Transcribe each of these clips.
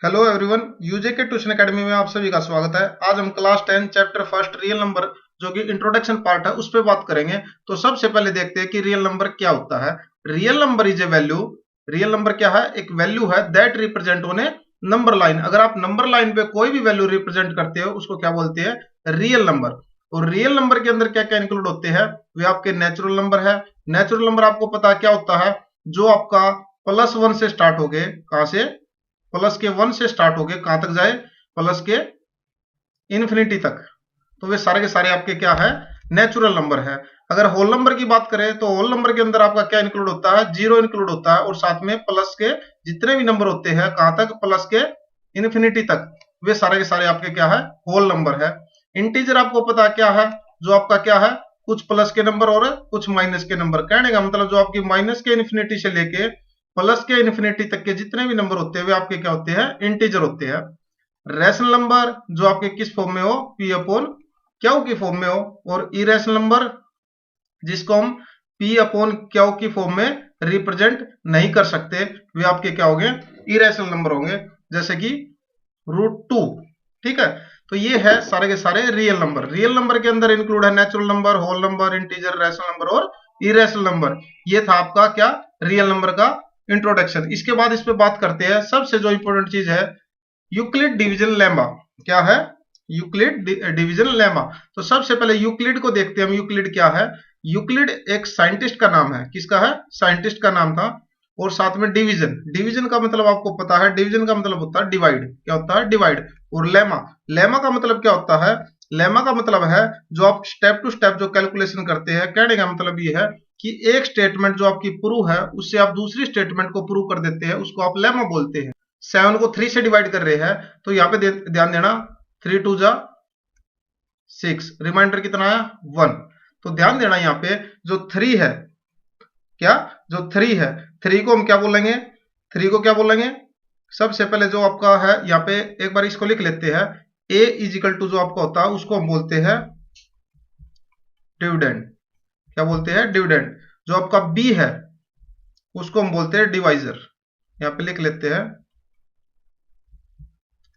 Hello everyone, यूजेके tuition academy में आप सभी का स्वागत है। आज हम class 10 chapter first real number जो कि इंट्रोडक्शन पार्ट है उस पर बात करेंगे। तो सबसे पहले देखते हैं कि रियल नंबर क्या होता है। Real number is a value. Real number क्या है? एक वैल्यू है that represent on A number line. अगर आप नंबर लाइन पे कोई भी वैल्यू रिप्रेजेंट करते हो उसको क्या बोलते हैं? Real number. और रियल नंबर के अंदर क्या क्या इंक्लूड होते हैं? वे आपके नेचुरल नंबर है। नेचुरल नंबर आपको पता है क्या होता है? जो आपका +1 से स्टार्ट हो गए, कहां से? +1 से स्टार्ट हो गए, कहां तक जाए? प्लस के इन्फिनिटी तक। तो वे सारे के सारे आपके क्या है? नेचुरल नंबर है। अगर होल नंबर की बात करें तो होल नंबर के अंदर आपका क्या इंक्लूड होता है? जीरो इंक्लूड होता है और साथ में प्लस के जितने भी नंबर होते हैं, कहां तक? प्लस के इन्फिनिटी तक। वे सारे के सारे आपके क्या है? होल नंबर है। इंटीजर आपको पता क्या है? जो आपका क्या है? कुछ प्लस के नंबर और कुछ माइनस के नंबर। कहने का मतलब जो आपकी माइनस के इन्फिनिटी से लेके प्लस के इन्फिनिटी तक के जितने भी नंबर होते हैं वे आपके क्या होते हैं? इंटीजर होते हैं। रैशनल नंबर जो आपके किस फॉर्म में हो? पी अपॉन क्यू की फॉर्म में हो। और इरेशनल नंबर जिसको हम पी अपॉन क्यू की फॉर्म में रिप्रेजेंट नहीं कर सकते, वे आपके क्या होंगे? इरेशनल नंबर होंगे, जैसे कि √2। ठीक है, तो ये है सारे के सारे रियल नंबर। रियल नंबर के अंदर इंक्लूड है natural number, whole number, integer, rational number और इरेशनल नंबर। ये था आपका क्या? रियल नंबर का इंट्रोडक्शन। इसके बाद इस पे बात करते हैं सबसे जो इंपॉर्टेंट चीज है, यूक्लिड डिवीजन लेमा। क्या है? Euclid division lemma. तो सबसे पहले यूक्लिड को देखते हैं हम। यूक्लिड क्या है? यूक्लिड एक साइंटिस्ट का नाम है। किसका है? साइंटिस्ट का नाम था। और साथ में डिवीजन, डिवीजन का मतलब आपको पता है, डिवीजन का मतलब होता है डिवाइड। क्या होता है? डिवाइड। और लेमा, लेमा का मतलब क्या होता है? लेमा का मतलब है जो आप स्टेप टू स्टेप जो कैलकुलेशन करते हैं। कहने का मतलब ये है कि एक स्टेटमेंट जो आपकी प्रूव है उससे आप दूसरी स्टेटमेंट को प्रूव कर देते हैं, उसको आप लेमा बोलते हैं। 7 को 3 से डिवाइड कर रहे हैं तो यहाँ पे ध्यान देना, 3 2 जा 6, रिमाइंडर कितना आया? 1। तो ध्यान देना यहाँ पे जो 3 है, क्या? जो 3 है, 3 को हम क्या बोलेंगे? 3 को क्या बोलेंगे? सबसे पहले जो आपका है यहाँ पे एक बार इसको लिख लेते हैं। a इजिकल टू जो आपका होता है उसको हम बोलते हैं डिविडेंड। क्या बोलते हैं? डिविडेंड। जो आपका b है उसको हम बोलते हैं डिवाइजर। यहाँ पे लिख लेते हैं।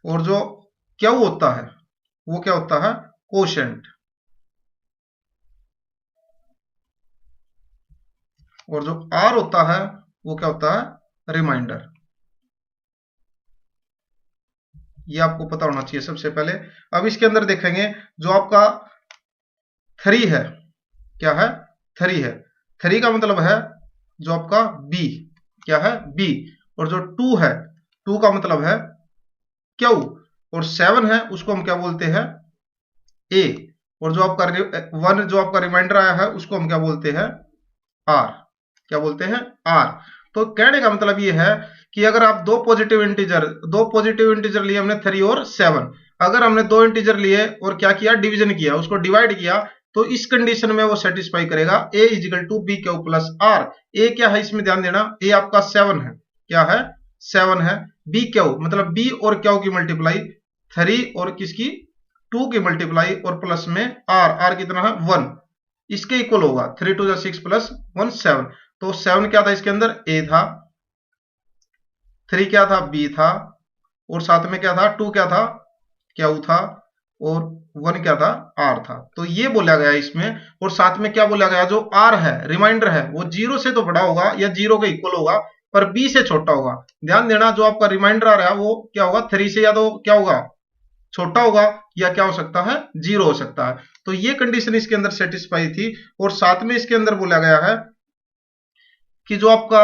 और जो क्या होता है वो क्या होता है? कोशेंट। और जो r होता है वो क्या होता है? रिमाइंडर। ये आपको पता होना चाहिए सबसे पहले। अब इसके अंदर देखेंगे जो आपका 3 है। क्या है? 3 है। 3 का मतलब है जो आपका b। क्या है? b। और जो 2 है, 2 का मतलब है q। और 7 है उसको हम क्या बोलते हैं? a। और जो आपका 1 जो आपका रिमाइंडर आया है उसको हम क्या बोलते हैं? r। क्या बोलते हैं? r। तो कहने का मतलब ये है कि अगर आप दो पॉजिटिव इंटीजर लिए हमने 3 और 7। अगर हमने दो इंटीजर लिए और क्या किया? डिवीजन किया, उसको डिवाइड किया, तो इस कंडीशन में वो सेटिस्फाई करेगा a is equal to B Q plus r। a क्या है इसमें? ध्यान देना, a आपका 7 है। क्या है? 7 है। b क्यू मतलब b और क्यू की मल्टीप्लाई, 3 और किसकी? 2 की मल्टीप्लाई, और प्लस में r कितना है? 1। इसके इक्वल होगा 3 2 6 प्लस 1 7। तो 7 क्या था इसके अंदर? a था। 3 क्या था? b था। और साथ में क्या था? 2 क्या था? q था। और 1 क्या था? r था। तो ये बोला गया इसमें। और साथ में क्या बोला गया? जो r है, रिमाइंडर है, वो 0 से तो बड़ा होगा या 0 के इक्वल होगा, पर b से छोटा होगा। ध्यान देना, जो आपका रिमाइंडर आ रहा है वो क्या होगा? 3 से या तो क्या होगा? छोटा होगा, या क्या हो सकता है? 0 हो सकता है। तो ये कंडीशन इसके अंदर सेटिस्फाई थी। और साथ में इसके अंदर बोला गया है कि जो आपका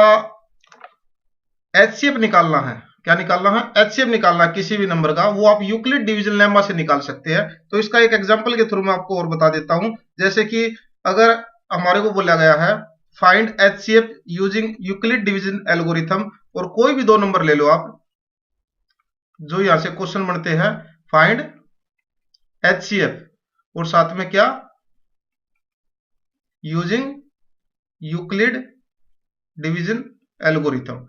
एचसीएफ निकालना है, क्या निकालना है? एचसीएफ निकालना है किसी भी नंबर का, वो आप यूक्लिड डिवीजन लेमा से निकाल सकते हैं। तो इसका एक एग्जांपल के थ्रू मैं आपको और बता देता हूं। जैसे कि अगर हमारे को बोला गया है find HCF using Euclid division algorithm, और कोई भी दो नंबर ले लो आप, जो यहां से क्वेश्चन बनते हैं फाइंड एचसीएफ और साथ में क्या? Using Euclid division algorithm.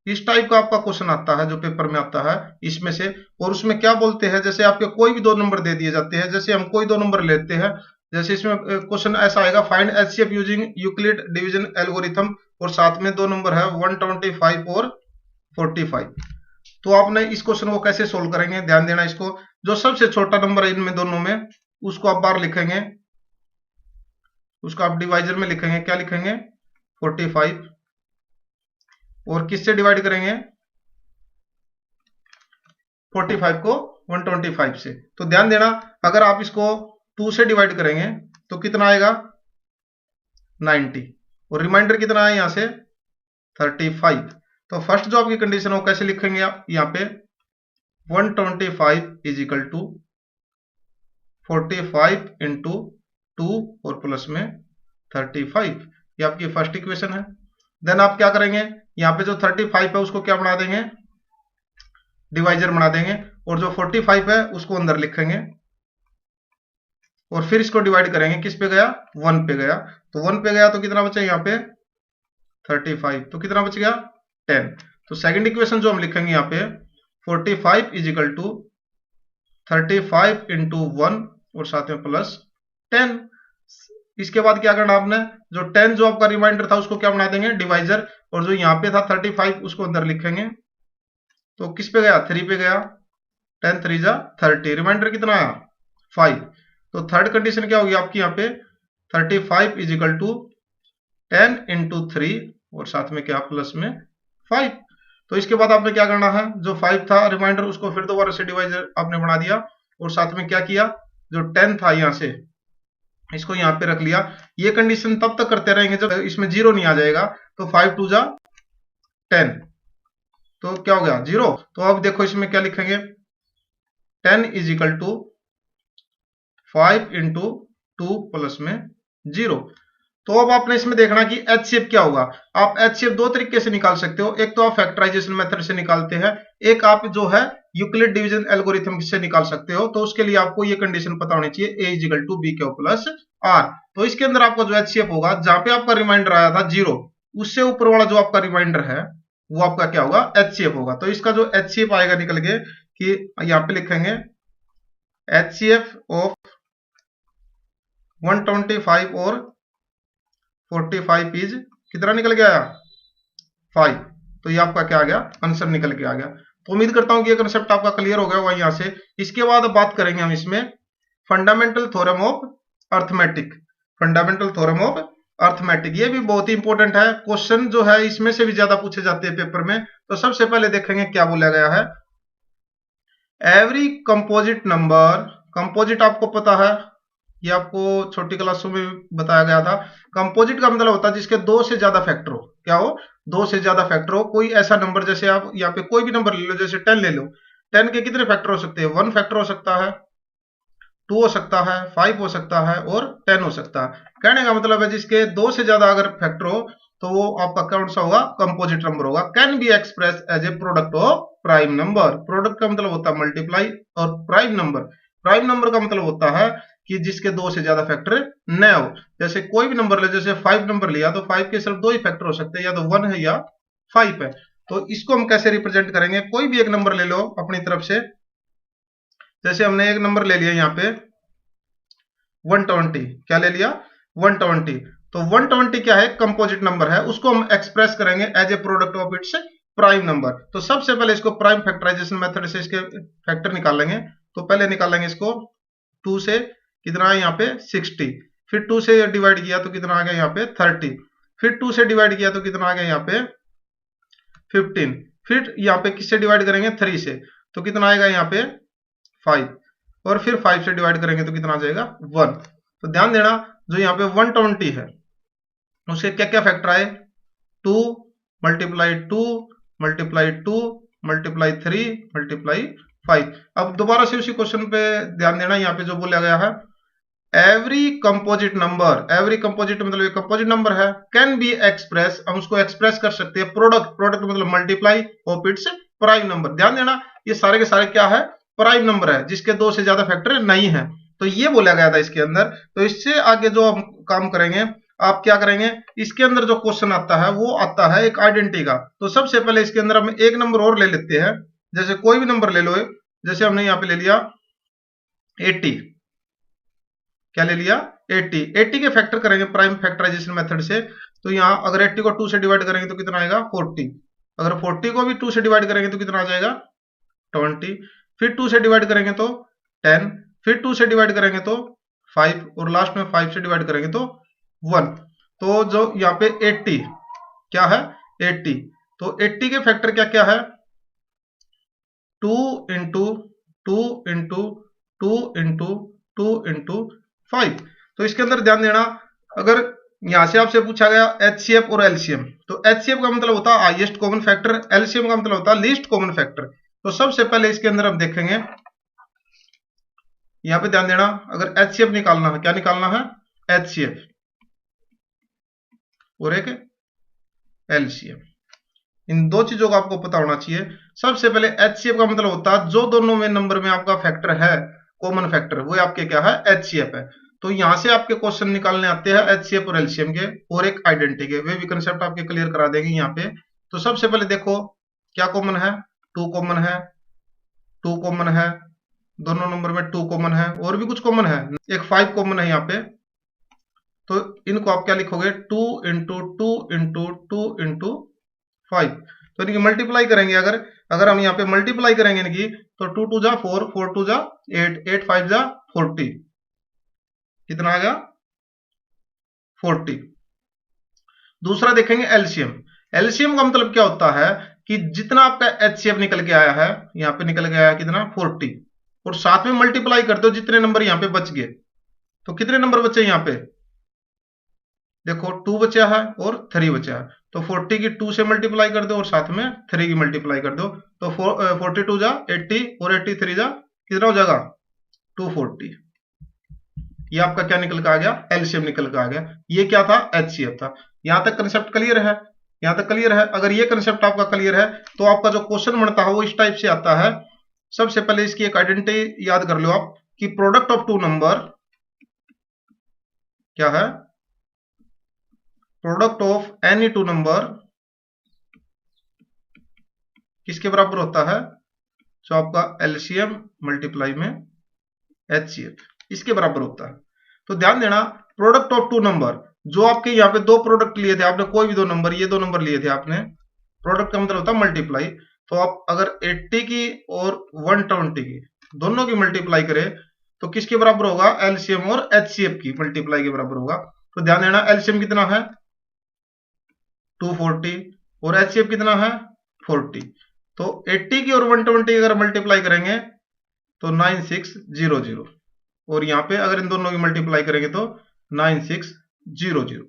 इस टाइप का आपका क्वेश्चन आता है जो पेपर में आता है इसमें से। और उसमें क्या बोलते हैं? जैसे आपके कोई भी दो नंबर दे दिए जाते हैं, जैसे हम कोई दो नंबर लेते हैं, जैसे इसमें क्वेश्चन ऐसा आएगा find HCF using Euclid division algorithm, और साथ में दो नंबर है 125 और 45। तो आपने इस क्वेश्चन को कैसे सोल्व करेंगे, ध्यान देना इसको। जो सबसे छोटा नंबर है इनमें दोनों में, उसको आप बाहर लिखेंगे, उसको आप डिवाइजर में लिखेंगे, क्या लिखेंगे 45, और किससे डिवाइड करेंगे 45 को 125 से। तो ध्यान देना, अगर आप इसको 2 से डिवाइड करेंगे तो कितना आएगा 90, और रिमाइंडर कितना है यहां से 35। तो फर्स्ट जो आपकी कंडीशन है वो कैसे लिखेंगे आप, यहाँ पे 125 इज इक्वल टू 45 इंटू 2 और प्लस में 35, ये आपकी फर्स्ट इक्वेशन है। देन आप क्या करेंगे, यहाँ पे जो 35 है उसको क्या बना देंगे, डिवाइजर बना देंगे, और जो 45 है उसको अंदर लिखेंगे, और फिर इसको डिवाइड करेंगे, किस पे गया 1 पे गया, तो 1 पे गया तो कितना बचा यहाँ पे 35, तो कितना बच गया 10। तो सेकंड इक्वेशन जो हम लिखेंगे यहाँ पे 45 इज इक्वल टू 35 इंटू 1 और साथ में प्लस 10। इसके बाद क्या करना आपने, जो 10 जो आपका रिमाइंडर था उसको क्या बना देंगे डिवाइजर, और जो यहाँ पे था 35 उसको अंदर लिखेंगे, तो किस पे गया 3 पे गया, 10 3 जा 30, रिमाइंडर कितना आया 5। तो थर्ड कंडीशन क्या होगी आपकी यहाँ पे 35 इज इक्वल टू 10 इंटू 3 और साथ में क्या प्लस में 5। तो इसके बाद आपने क्या करना है, जो 5 था रिमाइंडर उसको फिर दोबारा से डिवाइजर आपने बना दिया, और साथ में क्या किया, जो 10 था यहाँ से इसको यहाँ पे रख लिया। ये कंडीशन तब तक करते रहेंगे जब इसमें 0 नहीं आ जाएगा, तो 5 2 जा 10, तो क्या हो गया 0। तो अब देखो इसमें क्या लिखेंगे 10 is equal to 5 into 2 plus में 0। तो अब आपने इसमें देखना कि एचसीएफ क्या होगा। आप एचसीएफ दो तरीके से निकाल सकते हो, एक तो आप फैक्टराइजेशन मेथड से निकालते हैं, एक आप जो है यूक्लिड डिवीजन एल्गोरिथम से निकाल सकते हो। तो उसके लिए आपको ये कंडीशन पता होनी चाहिए, a is equal to B Q plus R. तो इसके अंदर आपका जो एचसीएफ होगा, जहां पे आपका रिमाइंडर आया था 0, उससे ऊपर वाला जो आपका रिमाइंडर है वो आपका क्या होगा एचसीएफ होगा। तो इसका जो एचसीएफ आएगा निकल के, कि यहाँ पे लिखेंगे एचसीएफ ऑफ 125 और 45 इज कितना निकल के आया 5। तो ये आपका क्या आ गया आंसर निकल के आ गया। तो उम्मीद करता हूं कि ये कंसेप्ट आपका क्लियर हो गया होगा यहां से। इसके बाद बात करेंगे हम इसमें fundamental theorem of arithmetic. Fundamental theorem of arithmetic ये भी बहुत ही इंपॉर्टेंट है, क्वेश्चन जो है इसमें से भी ज्यादा पूछे जाते हैं पेपर में। तो सबसे पहले देखेंगे क्या बोला गया है, एवरी कंपोजिट नंबर, कंपोजिट आपको पता है, ये आपको छोटी क्लासों में बताया गया था। कंपोजिट का मतलब होता है जिसके 2 से ज्यादा फैक्टर हो, क्या हो 2 से ज्यादा फैक्टर हो। कोई ऐसा नंबर, जैसे आप यहाँ पे कोई भी नंबर ले लो, जैसे 10 ले लो, 10 के कितने फैक्टर हो सकते हैं, 1 फैक्टर हो सकता है, 2 हो सकता है, 5 हो सकता है और 10 हो सकता है। कहने का मतलब है जिसके 2 से ज्यादा अगर फैक्टर हो तो वो आपका कौन सा होगा कंपोजिट नंबर होगा। Can be express as a product of prime number. Product का मतलब होता है मल्टीप्लाई, और प्राइम नंबर का मतलब होता है कि जिसके 2 से ज्यादा फैक्टर न हो। जैसे कोई भी नंबर ले, जैसे 5 नंबर लिया तो 5 के सिर्फ 2 ही फैक्टर हो सकते हैं, या तो 1 है या 5 है। तो इसको हम कैसे रिप्रेजेंट करेंगे, कोई भी एक नंबर ले लो अपनी तरफ से। जैसे हमने एक नंबर ले लिया यहाँ पे 120, क्या ले लिया 120। तो 120 क्या है कंपोजिट नंबर है, उसको हम एक्सप्रेस करेंगे as a product of its prime number. तो सबसे पहले इसको प्राइम फैक्टराइजेशन मेथड से इसके फैक्टर निकालेंगे। तो पहले निकालेंगे इसको 2 से, कितना है यहाँ पे 60, फिर 2 से डिवाइड किया तो कितना आ गया यहाँ पे 30, फिर 2 से डिवाइड किया तो कितना आ गया यहाँ पे 15, फिर यहाँ पे किससे डिवाइड करेंगे 3 से, तो कितना आएगा यहाँ पे 5, और फिर 5 से डिवाइड करेंगे तो कितना आ जाएगा 1। तो ध्यान देना जो यहाँ पे 120 है उसके क्या क्या फैक्टर आए, 2 मल्टीप्लाई 2 मल्टीप्लाई 2 मल्टीप्लाई 3 मल्टीप्लाई 5। अब दोबारा से उसी क्वेश्चन पे ध्यान देना, यहाँ पे जो बोला गया है every composite number, every composite मतलब कंपोजिट नंबर है, कैन बी एक्सप्रेस, हम उसको एक्सप्रेस कर सकते हैं प्रोडक्ट मतलब multiply of its prime number. ध्यान देना ये सारे के सारे क्या है प्राइम नंबर है, जिसके 2 से ज्यादा फैक्टर नहीं है। तो ये बोला गया था इसके अंदर। तो इससे आगे जो हम काम करेंगे, आप क्या करेंगे, इसके अंदर जो क्वेश्चन आता है वो आता है एक आइडेंटिटी का। तो सबसे पहले इसके अंदर हम एक नंबर और ले लेते हैं, जैसे कोई भी नंबर ले लो, जैसे हमने यहाँ पे ले लिया 80, क्या ले लिया 80 के फैक्टर करेंगे प्राइम फैक्टराइजेशन मेथड से। तो यहाँ अगर 80 को 2 से डिवाइड करेंगे तो कितना आएगा 40, अगर 40 को भी 2 से डिवाइड करेंगे तो कितना आ जाएगा 20, फिर 2 से डिवाइड करेंगे तो 10, फिर 2 से डिवाइड करेंगे तो 5 और लास्ट में 5 से डिवाइड करेंगे तो 1। तो जो यहाँ पे 80 क्या है 80, तो 80 के फैक्टर क्या क्या है 2 इंटू 2 इंटू 2 इंटू 2 इंटू 5। तो इसके अंदर ध्यान देना, अगर यहां से आपसे पूछा गया एचसीएफ और एलसीएम, तो एचसीएफ का मतलब होता है हाईएस्ट कॉमन फैक्टर, एलसीएम का मतलब होता है लीस्ट कॉमन फैक्टर। तो सबसे पहले इसके अंदर हम देखेंगे, यहां पे ध्यान देना, अगर एचसीएफ निकालना है, क्या निकालना है एचसीएफ और एक एलसीएम, इन दो चीजों का आपको पता होना चाहिए। सबसे पहले एचसीएफ का मतलब होता है जो दोनों में नंबर में आपका फैक्टर है कॉमन फैक्टर, वो आपके क्या है एचसीएफ है। तो यहां से आपके क्वेश्चन निकालने आते हैं एचसीएफ और एलसीएम के और एक आइडेंटिटी के, वे भी कंसेप्ट आपके क्लियर करा देंगे यहाँ पे। तो सबसे पहले देखो क्या कॉमन है, 2 कॉमन है, 2 कॉमन है, दोनों नंबर में 2 कॉमन है, और भी कुछ कॉमन है, एक 5 कॉमन है यहाँ पे। तो इनको आप क्या लिखोगे 2 इंटू 2 इंटू 2 इंटू 5। तो इनकी मल्टीप्लाई करेंगे, अगर हम यहाँ पे मल्टीप्लाई करेंगे इनकी, तो 2 2 जा 4, 4 2 जा 8, 8 5 जा 40, कितना आ गया 40। दूसरा देखेंगे एलसीएम। एलसीएम का मतलब क्या होता है कि जितना आपका एचसीएफ निकल के आया है, यहाँ पे निकल के आया कितना 40, और साथ में मल्टीप्लाई कर दो जितने नंबर यहाँ पे बच गए। तो कितने नंबर बचे यहाँ पे देखो 2 बचा है और 3 बचा है, तो 40 की 2 से मल्टीप्लाई कर दो और साथ में 3 की मल्टीप्लाई कर दो, तो 42 जा 80 और 83 जा कितना हो जाएगा 240। ये आपका क्या निकल के आ गया एलसीएम निकल के आ गया। ये क्या था एचसीएफ था। यहां तक कंसेप्ट क्लियर है, यहां तक क्लियर है। अगर ये कंसेप्ट आपका क्लियर है तो आपका जो क्वेश्चन बनता है वो इस टाइप से आता है। सबसे पहले इसकी एक आइडेंटिटी याद कर लो आप कि प्रोडक्ट ऑफ टू नंबर क्या है, product of any two number किसके बराबर होता है, जो आपका एलसीएम मल्टीप्लाई में एचसीएफ, इसके बराबर होता है। तो ध्यान देना प्रोडक्ट ऑफ टू नंबर, जो आपके यहाँ पे दो प्रोडक्ट लिए थे आपने, कोई भी दो नंबर, ये दो नंबर लिए थे आपने, प्रोडक्ट का मतलब होता है मल्टीप्लाई। तो आप अगर 80 की और 120 की दोनों की मल्टीप्लाई करें तो किसके बराबर होगा एलसीएम और एचसीएफ की मल्टीप्लाई के बराबर होगा। तो ध्यान देना एलसीएम कितना है 240 और एचसीएफ कितना है 40। तो 80 की और 120 अगर मल्टीप्लाई करेंगे तो 9600, और यहाँ पे अगर इन दोनों की मल्टीप्लाई करेंगे तो 9600।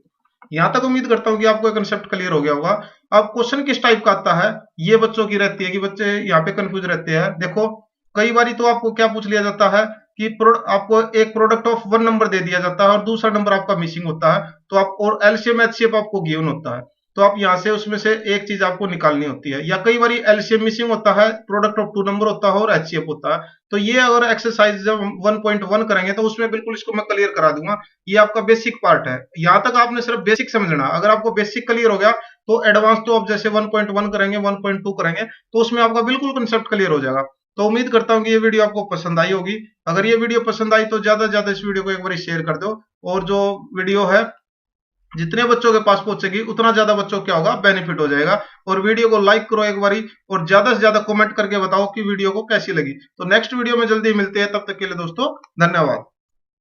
यहां तक उम्मीद करता हूं कि आपको कंसेप्ट क्लियर हो गया होगा। अब क्वेश्चन किस टाइप का आता है, ये बच्चों की रहती है कि बच्चे यहाँ पे कंफ्यूज रहते हैं। देखो कई बार तो आपको क्या पूछ लिया जाता है कि आपको एक प्रोडक्ट ऑफ वन नंबर दे दिया जाता है और दूसरा नंबर आपका मिसिंग होता है, तो आप और एलसीएम एचसीएफ आपको गिवन होता है, तो आप यहाँ से उसमें से एक चीज आपको निकालनी होती है। या कई बार एलसीएम मिसिंग होता है, प्रोडक्ट ऑफ टू नंबर होता है और एचसीएफ होता है। तो ये अगर एक्सरसाइज जब 1.1 करेंगे तो उसमें बिल्कुल इसको मैं क्लियर करा दूंगा। ये आपका बेसिक पार्ट है, यहाँ तक आपने सिर्फ बेसिक समझना। अगर आपको बेसिक क्लियर हो गया तो एडवांस तो आप जैसे 1.1 करेंगे 1.2 करेंगे तो उसमें आपका बिल्कुल कंसेप्ट क्लियर हो जाएगा। तो उम्मीद करता हूं कि ये वीडियो आपको पसंद आई होगी। अगर ये वीडियो पसंद आई तो ज्यादा से ज्यादा इस वीडियो को एक बार शेयर कर दो, और जो वीडियो है जितने बच्चों के पास पहुंचेगी उतना ज्यादा बच्चों क्या होगा बेनिफिट हो जाएगा। और वीडियो को लाइक करो एक बारी, और ज्यादा से ज्यादा कमेंट करके बताओ कि वीडियो को कैसी लगी। तो नेक्स्ट वीडियो में जल्दी मिलते हैं, तब तक के लिए दोस्तों धन्यवाद।